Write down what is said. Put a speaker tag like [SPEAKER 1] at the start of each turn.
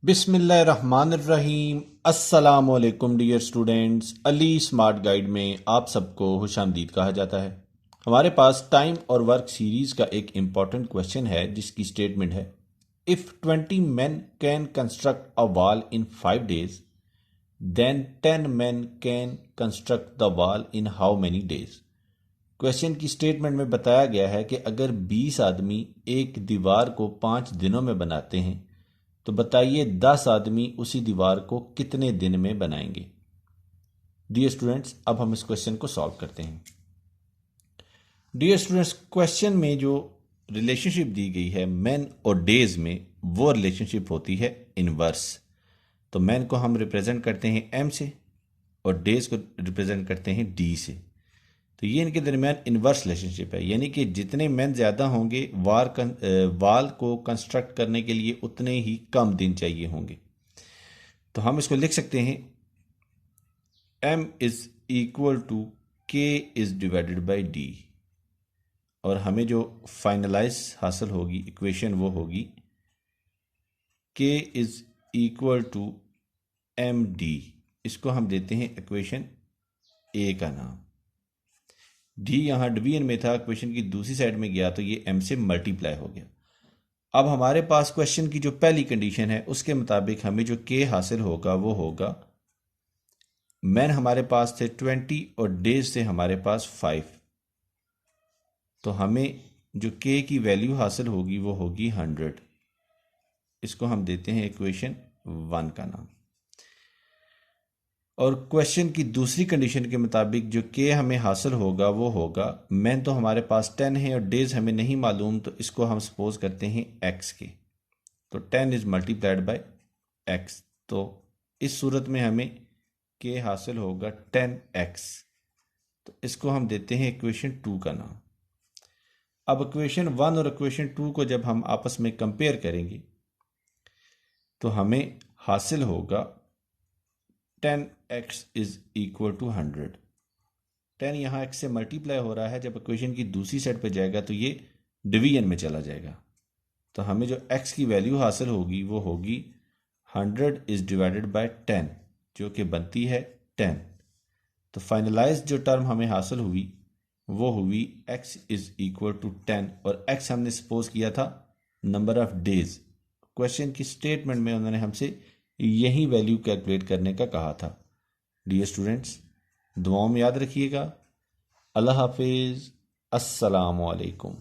[SPEAKER 1] बिस्मिल्लाहिर्रहमानिर्रहीम। अस्सलामुअलैकुम dear students, Ali smart guide में आप सबको खुशामदीद कहा जाता है। हमारे पास टाइम और वर्क सीरीज का एक इम्पॉर्टेंट क्वेश्चन है जिसकी स्टेटमेंट है, if 20 men can construct a wall in 5 days, then 10 men can construct the wall in how many days. Question की स्टेटमेंट में बताया गया है कि अगर 20 आदमी एक दीवार को 5 दिनों में बनाते हैं तो बताइए 10 आदमी उसी दीवार को कितने दिन में बनाएंगे। डियर स्टूडेंट्स, अब हम इस क्वेश्चन को सॉल्व करते हैं। डियर स्टूडेंट्स, क्वेश्चन में जो रिलेशनशिप दी गई है मैन और डेज में, वो रिलेशनशिप होती है इनवर्स। तो मैन को हम रिप्रेजेंट करते हैं एम से और डेज को रिप्रेजेंट करते हैं डी से। तो ये इनके दरमियान इनवर्स रिलेशनशिप है, यानी कि जितने मैन ज़्यादा होंगे वाल को कंस्ट्रक्ट करने के लिए उतने ही कम दिन चाहिए होंगे। तो हम इसको लिख सकते हैं m इज़ इक्वल टू के इज़ डिवाइडेड बाई डी, और हमें जो फाइनलाइज हासिल होगी इक्वेशन वो होगी k is equal to M D. इसको हम देते हैं इक्वेशन ए का नाम। डी यहाँ डिवीजन में था, क्वेश्चन की दूसरी साइड में गया तो ये एम से मल्टीप्लाई हो गया। अब हमारे पास क्वेश्चन की जो पहली कंडीशन है उसके मुताबिक हमें जो के हासिल होगा वो होगा, मैन हमारे पास थे 20 और डेज से हमारे पास 5, तो हमें जो के की वैल्यू हासिल होगी वो होगी 100। इसको हम देते हैं इक्वेशन 1 का नाम। और क्वेश्चन की दूसरी कंडीशन के मुताबिक जो के हमें हासिल होगा वो होगा, मैन तो हमारे पास 10 है और डेज हमें नहीं मालूम, तो इसको हम सपोज करते हैं एक्स के। तो 10 इज मल्टीप्लाइड बाय एक्स, तो इस सूरत में हमें के हासिल होगा 10x। तो इसको हम देते हैं इक्वेशन 2 का नाम। अब इक्वेशन 1 और इक्वेशन 2 को जब हम आपस में कंपेयर करेंगे तो हमें हासिल होगा 10x इज इक्वल टू 100। 10 यहाँ x से मल्टीप्लाई हो रहा है, जब इक्वेशन की दूसरी साइड पे जाएगा तो ये डिवीजन में चला जाएगा। तो हमें जो x की वैल्यू हासिल होगी वो होगी 100 इज डिवाइडेड बाय 10, जो कि बनती है 10। तो फाइनलाइज जो टर्म हमें हासिल हुई वो हुई x इज इक्वल टू 10, और x हमने सपोज किया था नंबर ऑफ डेज। क्वेश्चन की स्टेटमेंट में उन्होंने हमसे यही वैल्यू कैलकुलेट करने का कहा था। डियर स्टूडेंट्स, दुआओं में याद रखिएगा। अल्लाह हाफिज़। अस्सलामु अलैकुम।